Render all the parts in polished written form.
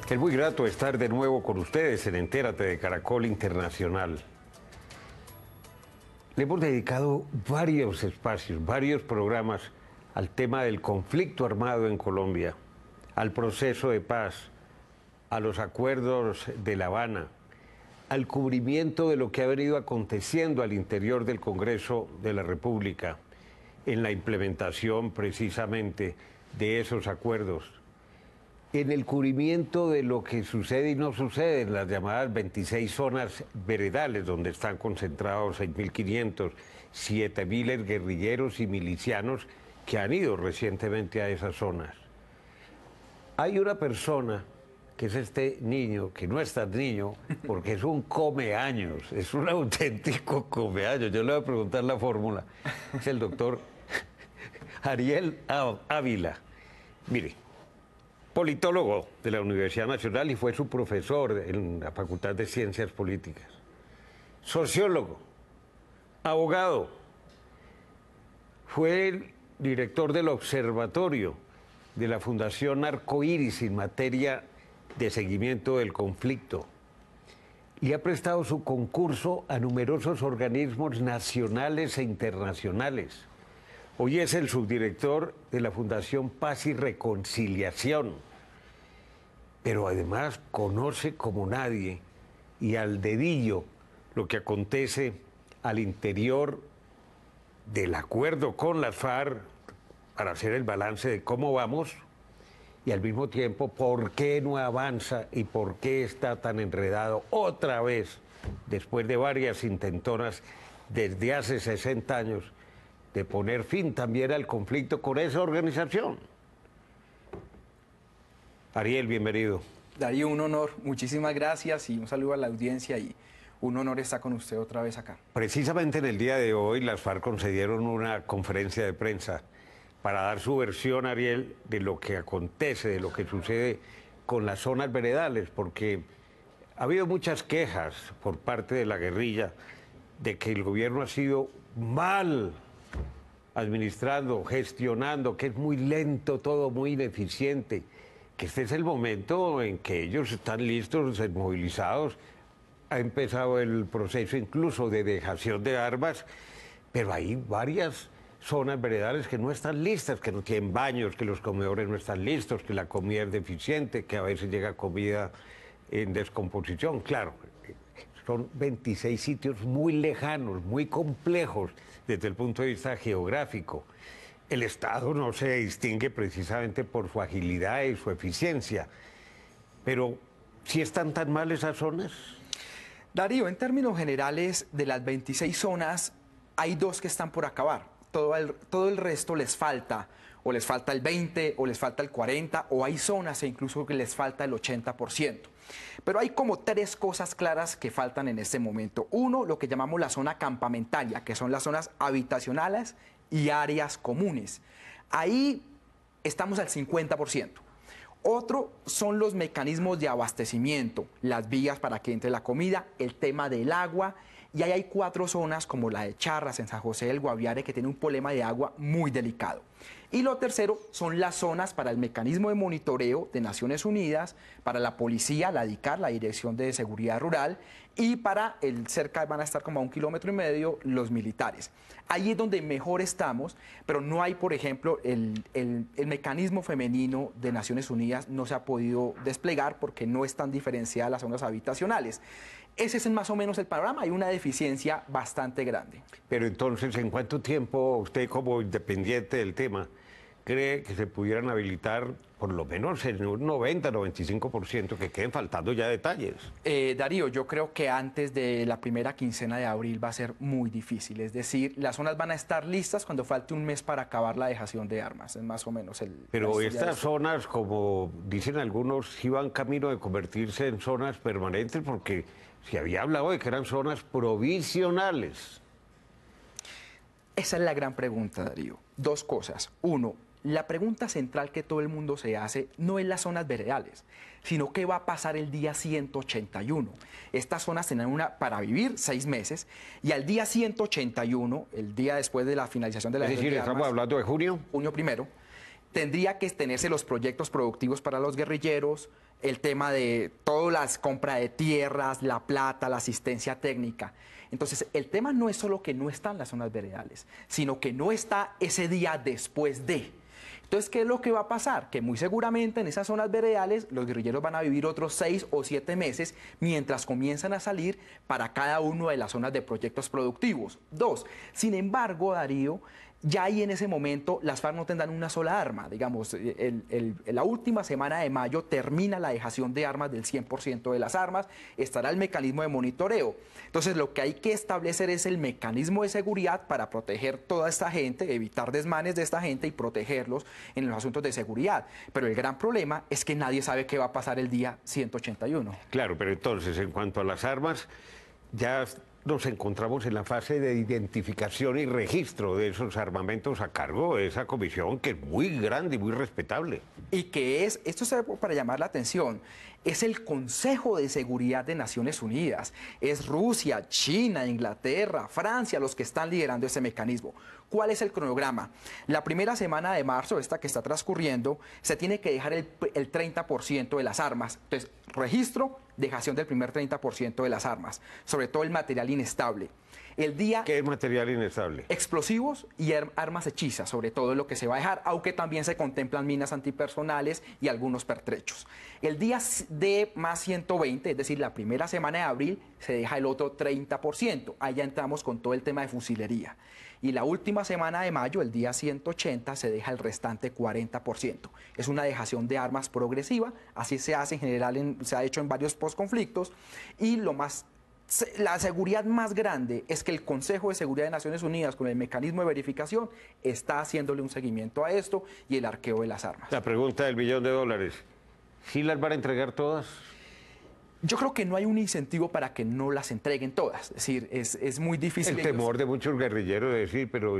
Es muy grato estar de nuevo con ustedes en Entérate de Caracol Internacional. Le hemos dedicado varios espacios, varios programas al tema del conflicto armado en Colombia, al proceso de paz, a los acuerdos de La Habana, al cubrimiento de lo que ha venido aconteciendo al interior del Congreso de la República, en la implementación precisamente de esos acuerdos, en el cubrimiento de lo que sucede y no sucede en las llamadas 26 zonas veredales, donde están concentrados 6.500, 7.000 guerrilleros y milicianos que han ido recientemente a esas zonas. Hay una persona que es este niño, que no es tan niño, porque es un comeaños, es un auténtico comeaños. Yo le voy a preguntar la fórmula. Es el doctor Ariel Ávila. Mire, politólogo de la Universidad Nacional y fue su profesor en la Facultad de Ciencias Políticas. Sociólogo, abogado, fue el director del observatorio de la Fundación Arcoíris en materia de seguimiento del conflicto y ha prestado su concurso a numerosos organismos nacionales e internacionales. Hoy es el subdirector de la Fundación Paz y Reconciliación, pero además conoce como nadie y al dedillo lo que acontece al interior del acuerdo con las FARC para hacer el balance de cómo vamos y al mismo tiempo por qué no avanza y por qué está tan enredado otra vez, después de varias intentonas desde hace 60 años, de poner fin también al conflicto con esa organización. Ariel, bienvenido. Darío, un honor, muchísimas gracias y un saludo a la audiencia y un honor estar con usted otra vez acá. Precisamente en el día de hoy las FARC concedieron una conferencia de prensa para dar su versión, Ariel, de lo que acontece, de lo que sucede con las zonas veredales, porque ha habido muchas quejas por parte de la guerrilla de que el gobierno ha sido mal administrando, gestionando, que es muy lento todo, muy ineficiente, que este es el momento en que ellos están listos, movilizados. Ha empezado el proceso incluso de dejación de armas, pero hay varias zonas veredales que no están listas, que no tienen baños, que los comedores no están listos, que la comida es deficiente, que a veces llega comida en descomposición. Claro, son 26 sitios muy lejanos, muy complejos desde el punto de vista geográfico. El Estado no se distingue precisamente por su agilidad y su eficiencia, pero ¿sí están tan mal esas zonas? Darío, en términos generales, de las 26 zonas, hay 2 que están por acabar. Todo el resto les falta, o les falta el 20, o les falta el 40, o hay zonas e incluso que les falta el 80%. Pero hay como 3 cosas claras que faltan en este momento. Uno, lo que llamamos la zona campamentaria, que son las zonas habitacionales y áreas comunes. Ahí estamos al 50%. Otro son los mecanismos de abastecimiento, las vías para que entre la comida, el tema del agua. Y ahí hay 4 zonas como la de Charras en San José del Guaviare que tiene un problema de agua muy delicado. Y lo tercero son las zonas para el mecanismo de monitoreo de Naciones Unidas, para la policía, la DICAR, la Dirección de Seguridad Rural, y para cerca van a estar como a 1,5 kilómetros los militares. Ahí es donde mejor estamos, pero no hay, por ejemplo, el mecanismo femenino de Naciones Unidas no se ha podido desplegar porque no están diferenciadas las zonas habitacionales. Ese es más o menos el panorama, hay una deficiencia bastante grande. Pero entonces, ¿en cuánto tiempo usted como independiente del tema cree que se pudieran habilitar por lo menos en un 90-95%, que queden faltando ya detalles? Darío, yo creo que antes de la primera quincena de abril va a ser muy difícil, es decir, las zonas van a estar listas cuando falte un mes para acabar la dejación de armas, es más o menos el... Pero estas zonas, como dicen algunos, sí van camino de convertirse en zonas permanentes porque se había hablado de que eran zonas provisionales. Esa es la gran pregunta, Darío. 2 cosas. Uno, la pregunta central que todo el mundo se hace no es las zonas veredales, sino qué va a pasar el día 181. Estas zonas tendrán para vivir 6 meses y al día 181, el día después de la finalización de la... Es decir, estamos hablando de junio. Junio primero. tendría que tenerse los proyectos productivos para los guerrilleros, el tema de todas las compras de tierras, la plata, la asistencia técnica. Entonces, el tema no es solo que no están las zonas veredales, sino que no está ese día después de. Entonces, ¿qué es lo que va a pasar? Que muy seguramente en esas zonas veredales los guerrilleros van a vivir otros 6 o 7 meses mientras comienzan a salir para cada una de las zonas de proyectos productivos. 2. Sin embargo, Darío, ya ahí en ese momento las FARC no tendrán una sola arma. Digamos, la última semana de mayo termina la dejación de armas del 100% de las armas, estará el mecanismo de monitoreo. Entonces lo que hay que establecer es el mecanismo de seguridad para proteger toda esta gente, evitar desmanes de esta gente y protegerlos en los asuntos de seguridad. Pero el gran problema es que nadie sabe qué va a pasar el día 181. Claro, pero entonces, en cuanto a las armas, ya nos encontramos en la fase de identificación y registro de esos armamentos a cargo de esa comisión que es muy grande y muy respetable. Y que es, esto es para llamar la atención, es el Consejo de Seguridad de Naciones Unidas. Es Rusia, China, Inglaterra, Francia los que están liderando ese mecanismo. ¿Cuál es el cronograma? La primera semana de marzo, esta que está transcurriendo, se tiene que dejar el 30% de las armas. Entonces, registro, dejación del primer 30% de las armas, sobre todo el material inestable. El día... ¿Qué es material inestable? Explosivos y armas hechizas, sobre todo es lo que se va a dejar, aunque también se contemplan minas antipersonales y algunos pertrechos. El día de más 120, es decir, la primera semana de abril, se deja el otro 30%. Allá entramos con todo el tema de fusilería. Y la última semana de mayo, el día 180, se deja el restante 40%. Es una dejación de armas progresiva, así se hace en general, se ha hecho en varios postconflictos, y la seguridad más grande es que el Consejo de Seguridad de Naciones Unidas, con el mecanismo de verificación, está haciéndole un seguimiento a esto y el arqueo de las armas. La pregunta del $1.000.000.000, ¿sí las van a entregar todas? Yo creo que no hay un incentivo para que no las entreguen todas. Es decir, es muy difícil. El temor de muchos guerrilleros de decir, pero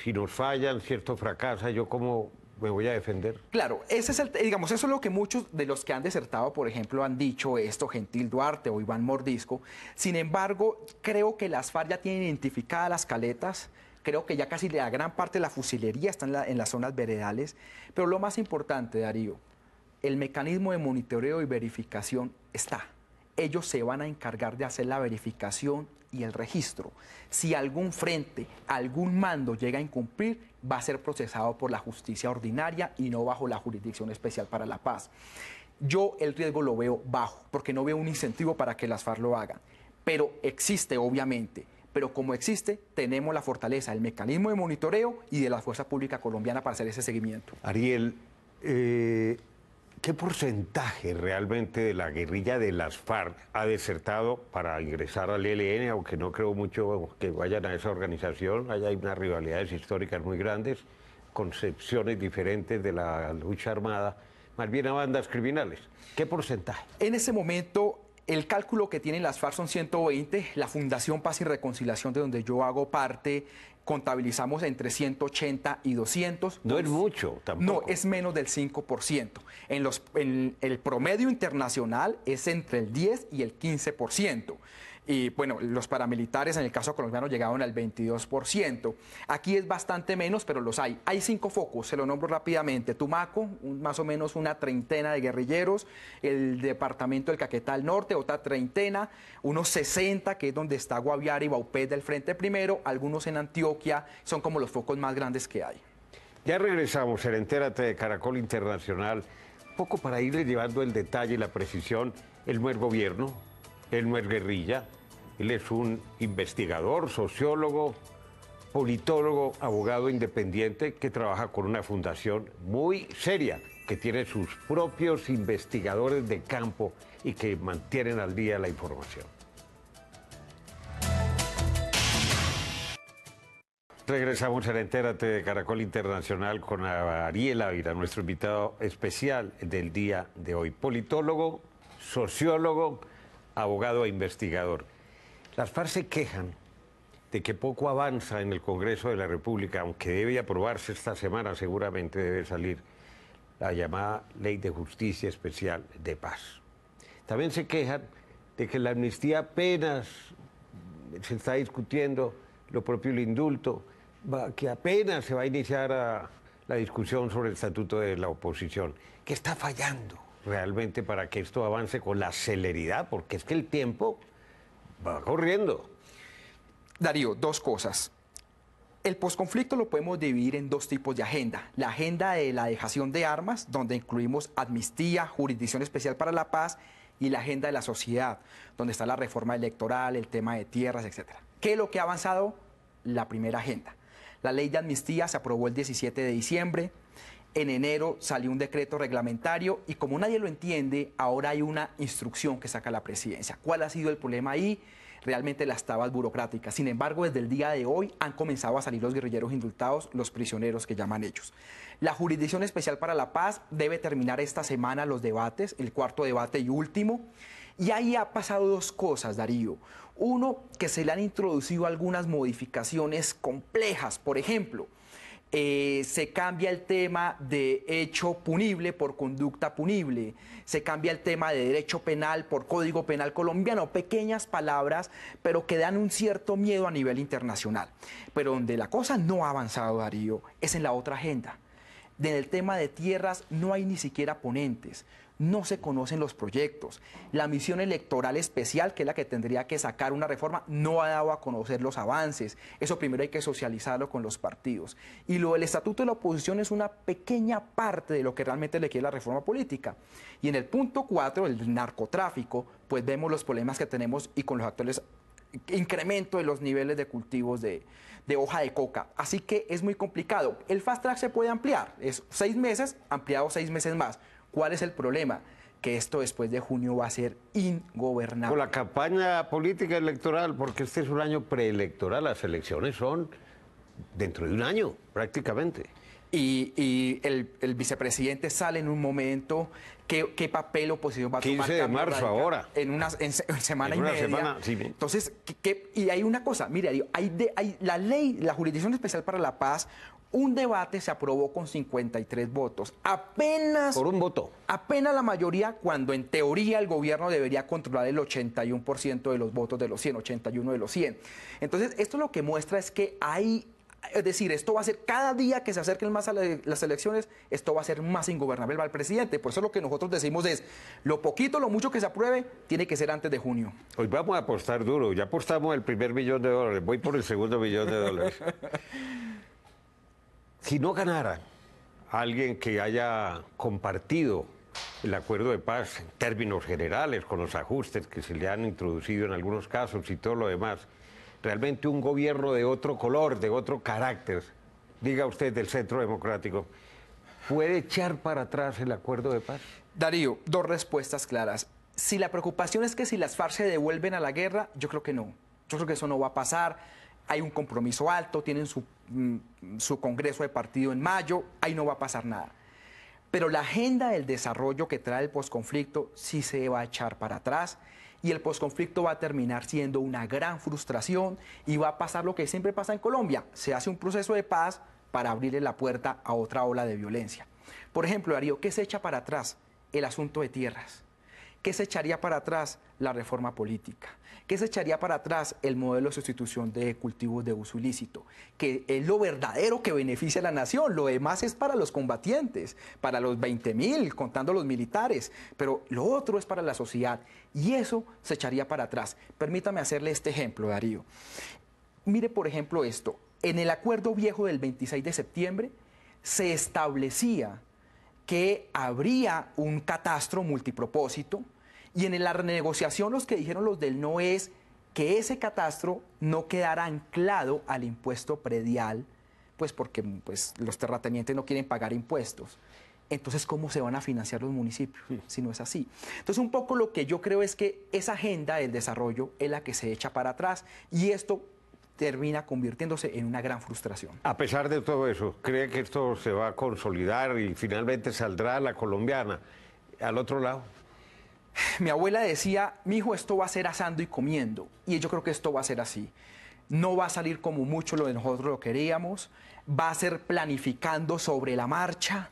si nos fallan, cierto fracasa, ¿yo cómo me voy a defender? Claro, ese es digamos, eso es lo que muchos de los que han desertado, por ejemplo, han dicho esto, Gentil Duarte o Iván Mordisco. Sin embargo, creo que las FARC ya tienen identificadas las caletas. Creo que ya casi la gran parte de la fusilería está en las zonas veredales. Pero lo más importante, Darío, el mecanismo de monitoreo y verificación está. Ellos se van a encargar de hacer la verificación y el registro. Si algún frente, algún mando llega a incumplir, va a ser procesado por la justicia ordinaria y no bajo la Jurisdicción Especial para la Paz. Yo el riesgo lo veo bajo, porque no veo un incentivo para que las FARC lo hagan. Pero existe, obviamente. Pero como existe, tenemos la fortaleza del mecanismo de monitoreo y de la Fuerza Pública Colombiana para hacer ese seguimiento. Ariel, ¿qué porcentaje realmente de la guerrilla de las FARC ha desertado para ingresar al ELN? Aunque no creo mucho que vayan a esa organización, allá hay unas rivalidades históricas muy grandes, concepciones diferentes de la lucha armada, más bien a bandas criminales. ¿Qué porcentaje? En ese momento, el cálculo que tienen las FARC son 120, la Fundación Paz y Reconciliación, de donde yo hago parte, contabilizamos entre 180 y 200. No es mucho tampoco. No, es menos del 5%. En el promedio internacional es entre el 10 y el 15%. Y bueno, los paramilitares en el caso colombiano llegaron al 22%. Aquí es bastante menos, pero los hay. Hay 5 focos, se lo nombro rápidamente. Tumaco, más o menos una treintena de guerrilleros. El departamento del Caquetá al norte, otra treintena. Unos 60, que es donde está Guaviare y Baupés del Frente Primero. Algunos en Antioquia, son como los focos más grandes que hay. Ya regresamos en Entérate de Caracol Internacional. Poco para irle llevando el detalle y la precisión. Él no es gobierno, él no es guerrilla. Él es un investigador, sociólogo, politólogo, abogado independiente que trabaja con una fundación muy seria, que tiene sus propios investigadores de campo y que mantienen al día la información. Regresamos a Entérate de Caracol Internacional con Ariel Ávila, nuestro invitado especial del día de hoy. Politólogo, sociólogo, abogado e investigador. Las FARC se quejan de que poco avanza en el Congreso de la República, aunque debe aprobarse esta semana, seguramente debe salir la llamada Ley de Justicia Especial de Paz. También se quejan de que la amnistía apenas se está discutiendo, lo propio el indulto, que apenas se va a iniciar la discusión sobre el estatuto de la oposición. ¿Qué está fallando realmente para que esto avance con la celeridad? Porque es que el tiempo va corriendo. Darío, dos cosas. El posconflicto lo podemos dividir en dos tipos de agenda. La agenda de la dejación de armas, donde incluimos amnistía, jurisdicción especial para la paz, y la agenda de la sociedad, donde está la reforma electoral, el tema de tierras, etc. ¿Qué es lo que ha avanzado? La primera agenda. La ley de amnistía se aprobó el 17 de diciembre. En enero salió un decreto reglamentario y como nadie lo entiende, ahora hay una instrucción que saca la presidencia. ¿Cuál ha sido el problema ahí? Realmente las trabas burocráticas. Sin embargo, desde el día de hoy han comenzado a salir los guerrilleros indultados, los prisioneros que llaman ellos. La Jurisdicción Especial para la Paz debe terminar esta semana los debates, el cuarto debate y último. Y ahí ha pasado dos cosas, Darío. Uno, que se le han introducido algunas modificaciones complejas. Por ejemplo, se cambia el tema de hecho punible por conducta punible, se cambia el tema de derecho penal por Código Penal colombiano, pequeñas palabras, pero que dan un cierto miedo a nivel internacional. Pero donde la cosa no ha avanzado, Darío, es en la otra agenda. En el tema de tierras no hay ni siquiera ponentes, no se conocen los proyectos. La misión electoral especial, que es la que tendría que sacar una reforma, no ha dado a conocer los avances. Eso primero hay que socializarlo con los partidos. Y lo del estatuto de la oposición es una pequeña parte de lo que realmente le quiere la reforma política. Y en el punto 4, el narcotráfico, pues vemos los problemas que tenemos y con los actuales incremento de los niveles de cultivos de hoja de coca. Así que es muy complicado. El fast track se puede ampliar, es 6 meses, ampliado 6 meses más. ¿Cuál es el problema? Que esto después de junio va a ser ingobernable. Con la campaña política electoral, porque este es un año preelectoral, las elecciones son dentro de un año prácticamente. Y el vicepresidente sale en un momento. ¿Qué papel oposición va a tomar? 15 de marzo ahora. En semana y media. Semana, sí. Entonces, y hay una cosa, mire, hay la ley, la Jurisdicción Especial para la Paz, un debate se aprobó con 53 votos. Apenas... Por un voto. Apenas la mayoría, cuando en teoría el gobierno debería controlar el 81% de los votos de los 100, 81 de los 100. Entonces, esto lo que muestra es que hay... Es decir, esto va a ser, cada día que se acerquen más a las elecciones, esto va a ser más ingobernable para el presidente. Por eso lo que nosotros decimos es, lo poquito, lo mucho que se apruebe, tiene que ser antes de junio. Hoy vamos a apostar duro. Ya apostamos el primer $1.000.000. Voy por el segundo $1.000.000. Si no ganara alguien que haya compartido el acuerdo de paz en términos generales, con los ajustes que se le han introducido en algunos casos y todo lo demás, realmente un gobierno de otro color, de otro carácter, diga usted del Centro Democrático, ¿puede echar para atrás el acuerdo de paz? Darío, dos respuestas claras. Si la preocupación es que si las FARC se devuelven a la guerra, yo creo que no. Yo creo que eso no va a pasar. Hay un compromiso alto, tienen su congreso de partido en mayo, ahí no va a pasar nada. Pero la agenda del desarrollo que trae el posconflicto sí se va a echar para atrás. Y el posconflicto va a terminar siendo una gran frustración y va a pasar lo que siempre pasa en Colombia. Se hace un proceso de paz para abrirle la puerta a otra ola de violencia. Por ejemplo, Darío, ¿qué se echa para atrás? El asunto de tierras. ¿Qué se echaría para atrás? La reforma política. ¿Qué se echaría para atrás? El modelo de sustitución de cultivos de uso ilícito, que es lo verdadero que beneficia a la nación. Lo demás es para los combatientes, para los 20.000, contando los militares, pero lo otro es para la sociedad y eso se echaría para atrás. Permítame hacerle este ejemplo, Darío. Mire, por ejemplo, esto. En el acuerdo viejo del 26 de septiembre se establecía que habría un catastro multipropósito y en la renegociación los que dijeron los del no es que ese catastro no quedara anclado al impuesto predial, pues porque los terratenientes no quieren pagar impuestos. Entonces, ¿cómo se van a financiar los municipios si no es así? Entonces, un poco lo que yo creo es que esa agenda del desarrollo es la que se echa para atrás y esto termina convirtiéndose en una gran frustración. A pesar de todo eso, ¿cree que esto se va a consolidar y finalmente saldrá la colombiana al otro lado? Mi abuela decía, mijo, esto va a ser asando y comiendo, y yo creo que esto va a ser así. No va a salir como mucho lo de nosotros lo queríamos, va a ser planificando sobre la marcha,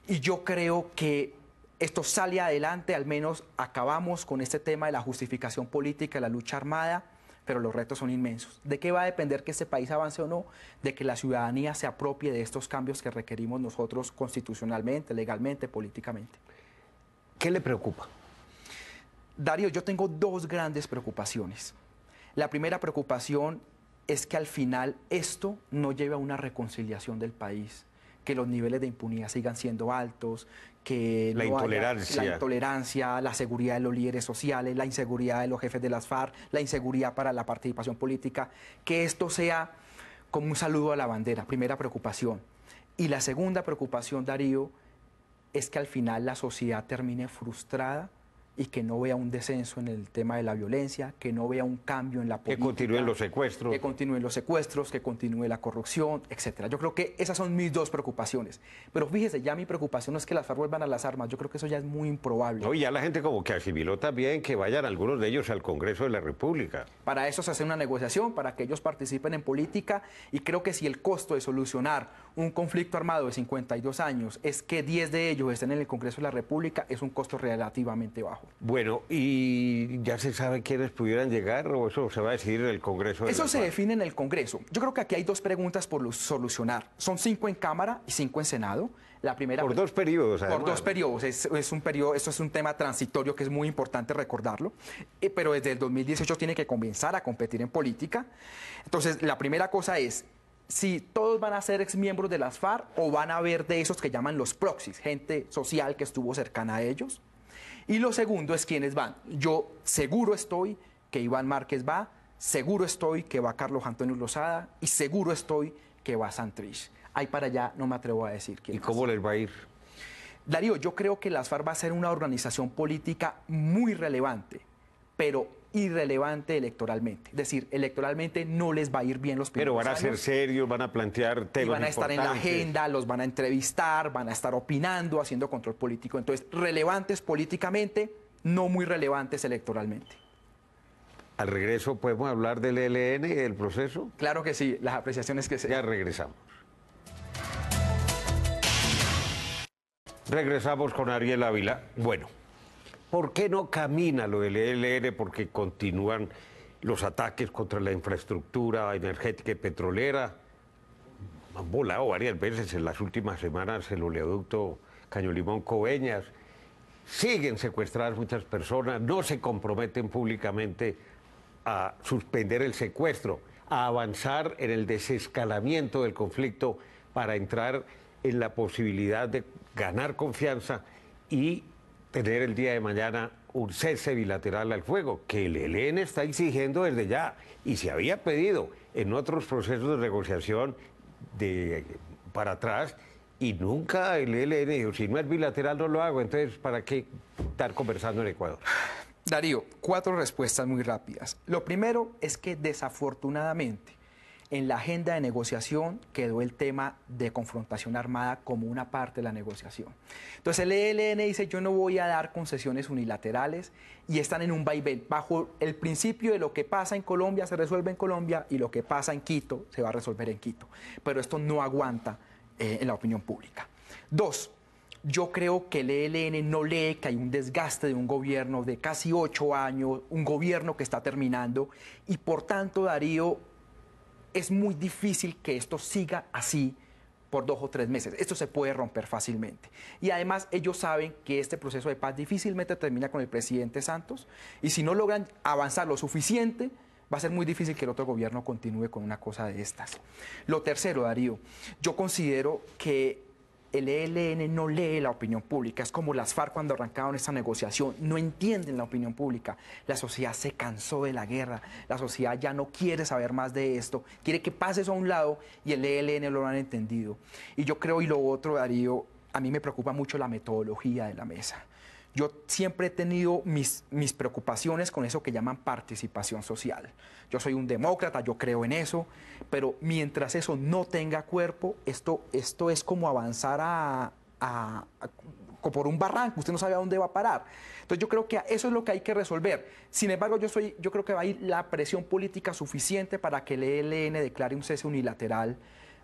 y yo creo que esto sale adelante, al menos acabamos con este tema de la justificación política de la lucha armada, pero los retos son inmensos. ¿De qué va a depender que este país avance o no? De que la ciudadanía se apropie de estos cambios que requerimos nosotros constitucionalmente, legalmente, políticamente. ¿Qué le preocupa? Darío, yo tengo dos grandes preocupaciones. La primera preocupación es que al final esto no lleve a una reconciliación del país, que los niveles de impunidad sigan siendo altos, que la no intolerancia. haya la intolerancia, la seguridad de los líderes sociales, la inseguridad de los jefes de las FARC, la inseguridad para la participación política, que esto sea como un saludo a la bandera, primera preocupación. Y la segunda preocupación, Darío, es que al final la sociedad termine frustrada y que no vea un descenso en el tema de la violencia, que no vea un cambio en la política. Que continúen los secuestros. Que continúen los secuestros, que continúe la corrupción, etcétera. Yo creo que esas son mis dos preocupaciones. Pero fíjese, ya mi preocupación no es que las FARC vuelvan a las armas. Yo creo que eso ya es muy improbable. No, y ya la gente como que asimiló también que vayan algunos de ellos al Congreso de la República. Para eso se hace una negociación, para que ellos participen en política, y creo que si el costo de solucionar un conflicto armado de 52 años es que 10 de ellos estén en el Congreso de la República, es un costo relativamente bajo. Bueno, ¿y ya se sabe quiénes pudieran llegar o eso se va a decidir en el Congreso de la Eso se FARC? define en el Congreso. Yo creo que aquí hay dos preguntas por solucionar. Son 5 en Cámara y 5 en Senado. La primera, Por 2 periodos, además. por 2 periodos. Es un periodo, esto es un tema transitorio que es muy importante recordarlo. Pero desde el 2018 tiene que comenzar a competir en política. Entonces, la primera cosa es si todos van a ser exmiembros de las FARC o van a haber de esos que llaman los proxies, gente social que estuvo cercana a ellos. Y lo segundo es quiénes van. Yo seguro estoy que Iván Márquez va, seguro estoy que va Carlos Antonio Lozada y seguro estoy que va Santrich. Ahí para allá no me atrevo a decir quién ¿Y cómo les va a ir? Darío, yo creo que las FARC va a ser una organización política muy relevante, pero irrelevante electoralmente. Es decir, electoralmente no les va a ir bien los primeros Pero van a ser años. serios, van a plantear temas Y van a estar en la importantes. agenda, los van a entrevistar, van a estar opinando, haciendo control político. Entonces, relevantes políticamente, no muy relevantes electoralmente. Al regreso, ¿podemos hablar del ELN, del proceso? Claro que sí, las apreciaciones que se... Ya regresamos. Regresamos con Ariel Ávila. Bueno, ¿por qué no camina lo del ELN? Porque continúan los ataques contra la infraestructura energética y petrolera. Han volado varias veces en las últimas semanas el oleoducto Caño Limón-Coveñas. Siguen secuestradas muchas personas, no se comprometen públicamente a suspender el secuestro, a avanzar en el desescalamiento del conflicto para entrar en la posibilidad de ganar confianza y tener el día de mañana un cese bilateral al fuego, que el ELN está exigiendo desde ya y se había pedido en otros procesos de negociación para atrás, y nunca el ELN dijo, si no es bilateral no lo hago, entonces ¿para qué estar conversando en Ecuador? Darío, 4 respuestas muy rápidas. Lo primero es que desafortunadamente en la agenda de negociación quedó el tema de confrontación armada como una parte de la negociación. Entonces el ELN dice, yo no voy a dar concesiones unilaterales, y están en un vaivén bajo el principio de lo que pasa en Colombia se resuelve en Colombia y lo que pasa en Quito se va a resolver en Quito. Pero esto no aguanta en la opinión pública. 2. Yo creo que el ELN no lee que hay un desgaste de un gobierno de casi 8 años, un gobierno que está terminando, y por tanto, Darío, es muy difícil que esto siga así por 2 o 3 meses. Esto se puede romper fácilmente. Y además ellos saben que este proceso de paz difícilmente termina con el presidente Santos, y si no logran avanzar lo suficiente, va a ser muy difícil que el otro gobierno continúe con una cosa de estas. Lo tercero, Darío, yo considero que el ELN no lee la opinión pública. Es como las FARC cuando arrancaron esta negociación. No entienden la opinión pública. La sociedad se cansó de la guerra. La sociedad ya no quiere saber más de esto. Quiere que pase eso a un lado, y el ELN lo han entendido. Y yo creo, y lo otro, Darío, a mí me preocupa mucho la metodología de la mesa. Yo siempre he tenido mis preocupaciones con eso que llaman participación social. Yo soy un demócrata, yo creo en eso, pero mientras eso no tenga cuerpo, esto es como avanzar por un barranco, usted no sabe a dónde va a parar. Entonces yo creo que eso es lo que hay que resolver. Sin embargo, yo creo que va a ir la presión política suficiente para que el ELN declare un cese unilateral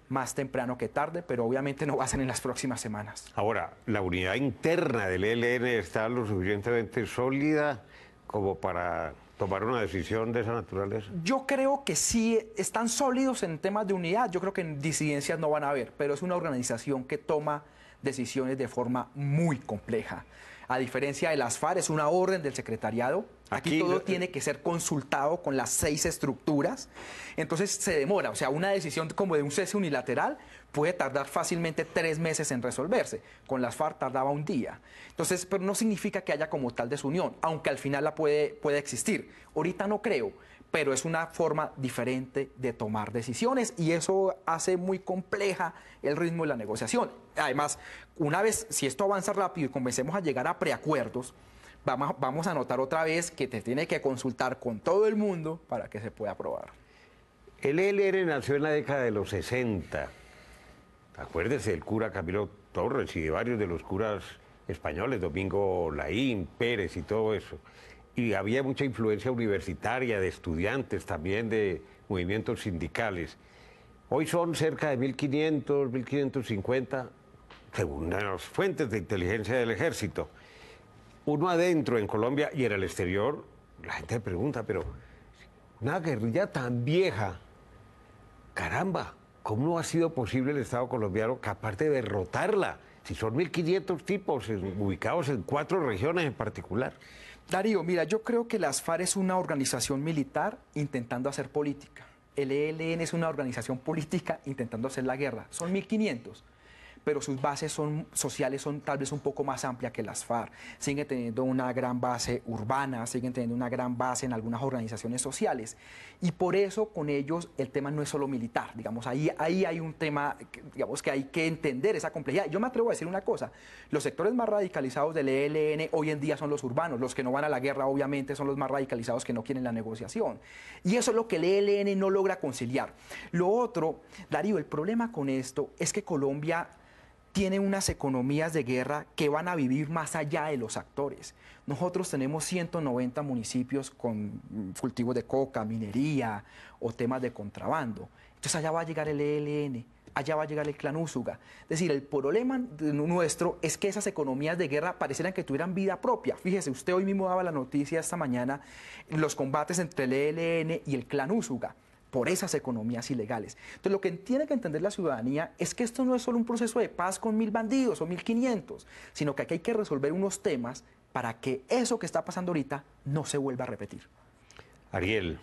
más temprano que tarde, pero obviamente no va a ser en las próximas semanas. Ahora, la unidad interna del ELN está lo suficientemente sólida como para tomar una decisión de esa naturaleza? Yo creo que sí están sólidos en temas de unidad. Yo creo que en disidencias no van a haber, pero es una organización que toma decisiones de forma muy compleja. A diferencia de las FARC, es una orden del secretariado. Aquí todo tiene que ser consultado con las 6 estructuras. Entonces se demora. O sea, una decisión como de un cese unilateral puede tardar fácilmente 3 meses en resolverse. Con las FARC tardaba un día. Entonces, pero no significa que haya como tal desunión, aunque al final la puede existir. Ahorita no creo, pero es una forma diferente de tomar decisiones y eso hace muy compleja el ritmo de la negociación. Además, una vez, si esto avanza rápido y comencemos a llegar a preacuerdos, vamos a notar otra vez que te tiene que consultar con todo el mundo para que se pueda aprobar. El ELN nació en la década de los 60. Acuérdese del cura Camilo Torres y de varios de los curas españoles, Domingo Laín, Pérez y todo eso. Y había mucha influencia universitaria, de estudiantes, también de movimientos sindicales. Hoy son cerca de 1.500, 1.550, según las fuentes de inteligencia del ejército. Uno adentro en Colombia y en el exterior, la gente pregunta, pero una guerrilla tan vieja, caramba, ¿cómo no ha sido posible el Estado colombiano capaz de derrotarla? Si son 1.500 tipos ubicados en 4 regiones en particular. Darío, mira, yo creo que las FARC es una organización militar intentando hacer política. El ELN es una organización política intentando hacer la guerra. Son 1.500. Pero sus bases sociales son tal vez un poco más amplias que las FARC. Siguen teniendo una gran base urbana, siguen teniendo una gran base en algunas organizaciones sociales. Y por eso con ellos el tema no es solo militar. Digamos, ahí hay un tema, digamos, que hay que entender esa complejidad. Yo me atrevo a decir una cosa, los sectores más radicalizados del ELN hoy en día son los urbanos. Los que no van a la guerra obviamente son los más radicalizados que no quieren la negociación. Y eso es lo que el ELN no logra conciliar. Lo otro, Darío, el problema con esto es que Colombia tiene unas economías de guerra que van a vivir más allá de los actores. Nosotros tenemos 190 municipios con cultivos de coca, minería o temas de contrabando. Entonces allá va a llegar el ELN, allá va a llegar el Clan Úsuga. Es decir, el problema nuestro es que esas economías de guerra parecieran que tuvieran vida propia. Fíjese, usted hoy mismo daba la noticia esta mañana, los combates entre el ELN y el Clan Úsuga por esas economías ilegales. Entonces, lo que tiene que entender la ciudadanía es que esto no es solo un proceso de paz con 1.000 bandidos o 1.500, sino que aquí hay que resolver unos temas para que eso que está pasando ahorita no se vuelva a repetir. Ariel,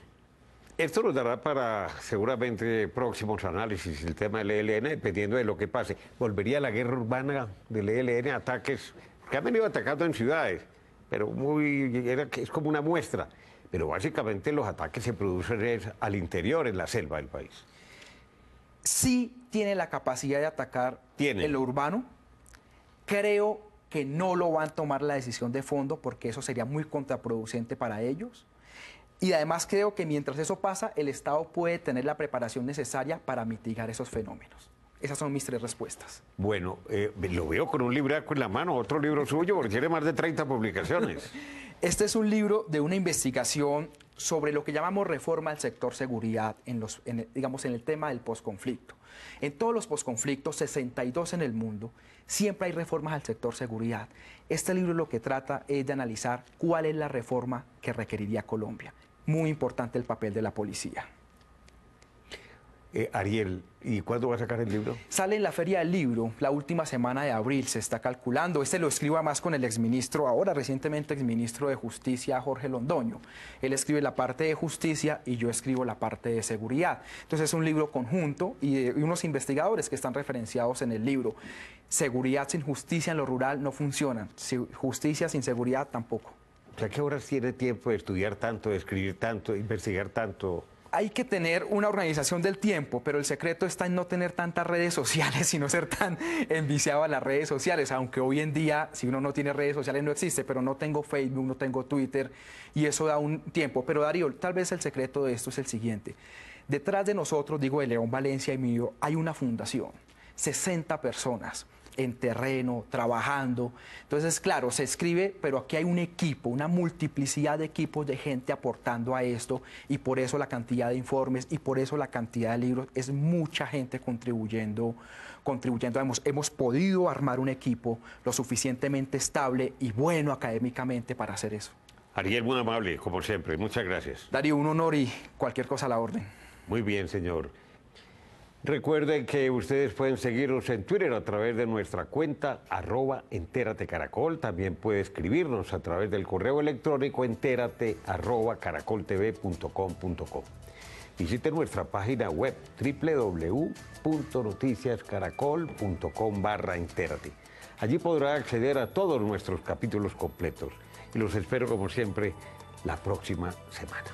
esto nos dará para seguramente próximos análisis el tema del ELN, dependiendo de lo que pase. ¿Volvería la guerra urbana del ELN, ataques que han venido atacando en ciudades, pero es como una muestra? Pero básicamente los ataques se producen al interior, en la selva del país. Sí tiene la capacidad de atacar en lo urbano. Creo que no lo van a tomar la decisión de fondo porque eso sería muy contraproducente para ellos. Y además creo que mientras eso pasa, el Estado puede tener la preparación necesaria para mitigar esos fenómenos. Esas son mis 3 respuestas. Bueno, lo veo con un libraco en la mano, otro libro suyo, porque tiene más de 30 publicaciones. Este es un libro de una investigación sobre lo que llamamos reforma del sector seguridad digamos, en el tema del posconflicto. En todos los posconflictos, 62 en el mundo, siempre hay reformas al sector seguridad. Este libro lo que trata es de analizar cuál es la reforma que requeriría Colombia. Muy importante el papel de la policía. Ariel, ¿y cuándo va a sacar el libro? Sale en la Feria del Libro, la última semana de abril, se está calculando. Este lo escribo además con el exministro, ahora recientemente exministro de Justicia, Jorge Londoño. Él escribe la parte de justicia y yo escribo la parte de seguridad. Entonces es un libro conjunto y unos investigadores que están referenciados en el libro. Seguridad sin justicia en lo rural no funciona, justicia sin seguridad tampoco. O sea, ¿qué horas tiene tiempo de estudiar tanto, de escribir tanto, de investigar tanto? Hay que tener una organización del tiempo, pero el secreto está en no tener tantas redes sociales y no ser tan enviciado a las redes sociales, aunque hoy en día, si uno no tiene redes sociales no existe, pero no tengo Facebook, no tengo Twitter, y eso da un tiempo. Pero Darío, tal vez el secreto de esto es el siguiente. Detrás de nosotros, digo de León Valencia y mío, hay una fundación, 60 personas en terreno, trabajando. Entonces, claro, se escribe, pero aquí hay un equipo, una multiplicidad de equipos de gente aportando a esto y por eso la cantidad de informes y por eso la cantidad de libros, es mucha gente contribuyendo. Hemos podido armar un equipo lo suficientemente estable y bueno académicamente para hacer eso. Ariel, muy amable, como siempre. Muchas gracias. Darío, un honor y cualquier cosa a la orden. Muy bien, señor. Recuerden que ustedes pueden seguirnos en Twitter a través de nuestra cuenta @entératecaracol. También puede escribirnos a través del correo electrónico entérate@caracoltv.com.co. Visite nuestra página web www.noticiascaracol.com/entérate. Allí podrá acceder a todos nuestros capítulos completos y los espero como siempre la próxima semana.